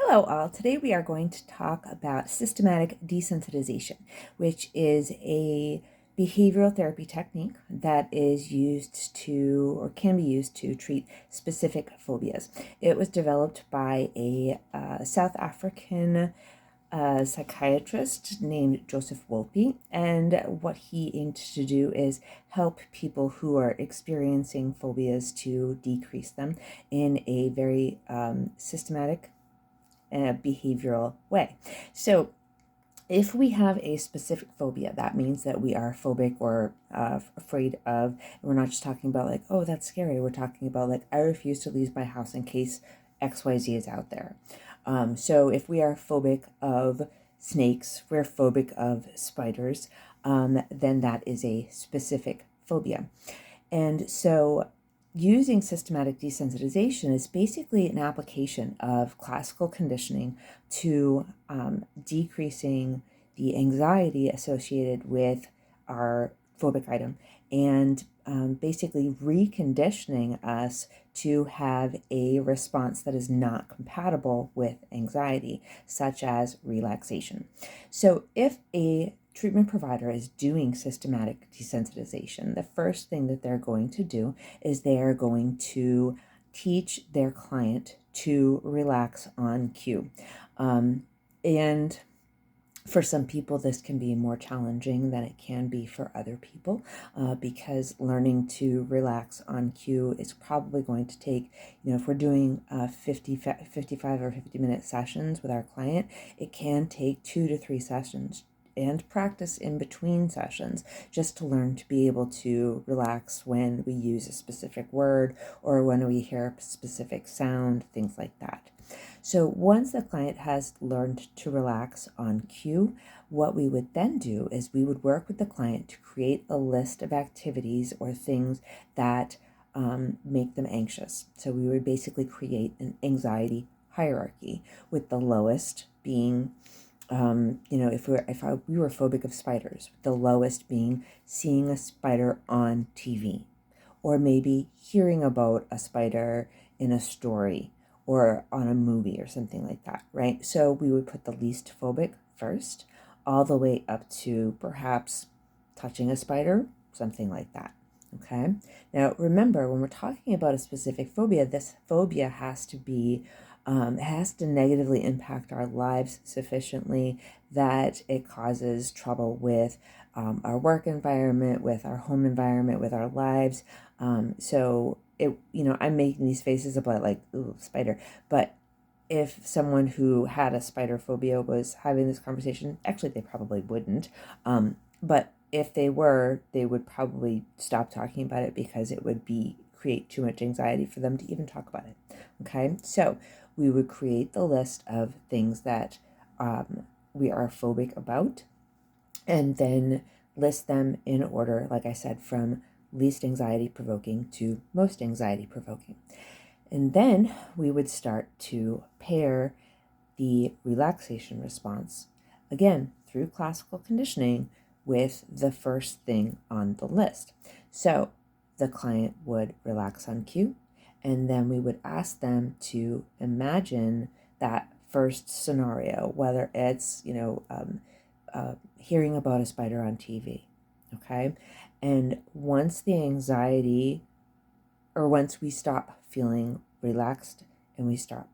Hello all, today we are going to talk about systematic desensitization, which is a behavioral therapy technique that is used to, or can be used to treat specific phobias. It was developed by a South African psychiatrist named Joseph Wolpe, and what he aimed to do is help people who are experiencing phobias to decrease them in a very systematic behavioral way. So if we have a specific phobia, that means that we are phobic or afraid of, we're not just talking about like, oh, that's scary. We're talking about like, I refuse to leave my house in case XYZ is out there. So if we are phobic of snakes, we're phobic of spiders, then that is a specific phobia. And so using systematic desensitization is basically an application of classical conditioning to decreasing the anxiety associated with our phobic item and basically reconditioning us to have a response that is not compatible with anxiety, such as relaxation. So if a treatment provider is doing systematic desensitization, the first thing that they're going to do is they are going to teach their client to relax on cue. And for some people, this can be more challenging than it can be for other people because learning to relax on cue is probably going to take, if we're doing 55 or 50-minute sessions with our client, it can take 2 to 3 sessions and practice in between sessions just to learn to be able to relax when we use a specific word or when we hear a specific sound, things like that. So once the client has learned to relax on cue, what we would then do is we would work with the client to create a list of activities or things that make them anxious. So we would basically create an anxiety hierarchy, with the lowest being if we were phobic of spiders, the lowest being seeing a spider on TV, or maybe hearing about a spider in a story or on a movie or something like that, right? So we would put the least phobic first, all the way up to perhaps touching a spider, something like that. Okay. Now remember, when we're talking about a specific phobia, this phobia has to be it has to negatively impact our lives sufficiently that it causes trouble with our work environment, with our home environment, with our lives. So I'm making these faces about like, ooh, spider, but if someone who had a spider phobia was having this conversation, actually they probably wouldn't. But if they were, they would probably stop talking about it because it would create too much anxiety for them to even talk about it. Okay, so we would create the list of things that we are phobic about, and then list them in order, like I said, from least anxiety-provoking to most anxiety-provoking. And then we would start to pair the relaxation response, again, through classical conditioning, with the first thing on the list. So the client would relax on cue, and then we would ask them to imagine that first scenario, whether it's, hearing about a spider on TV, okay? And once the anxiety, or once we stop feeling relaxed and we start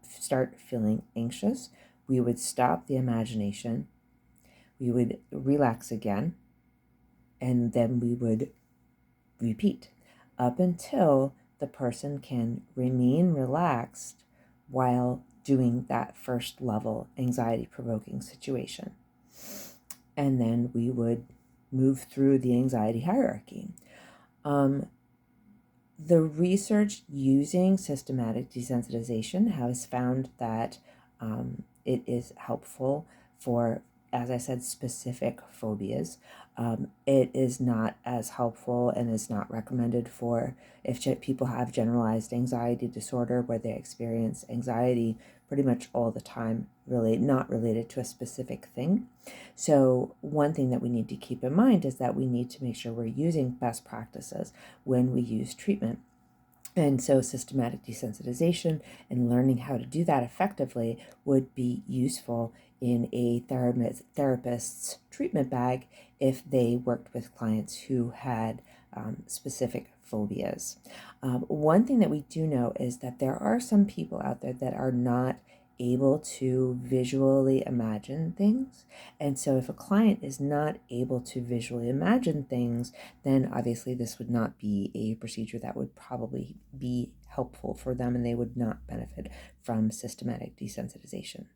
feeling anxious, we would stop the imagination, we would relax again, and then we would repeat up until the person can remain relaxed while doing that first level anxiety-provoking situation. And then we would move through the anxiety hierarchy. The research using systematic desensitization has found that it is helpful for, as I said, specific phobias. It is not as helpful and is not recommended for if people have generalized anxiety disorder, where they experience anxiety pretty much all the time, really not related to a specific thing. So one thing that we need to keep in mind is that we need to make sure we're using best practices when we use treatment. And so, systematic desensitization and learning how to do that effectively would be useful in a therapist's treatment bag if they worked with clients who had specific phobias. One thing that we do know is that there are some people out there that are not able to visually imagine things. And so, if a client is not able to visually imagine things, then obviously this would not be a procedure that would probably be helpful for them, and they would not benefit from systematic desensitization.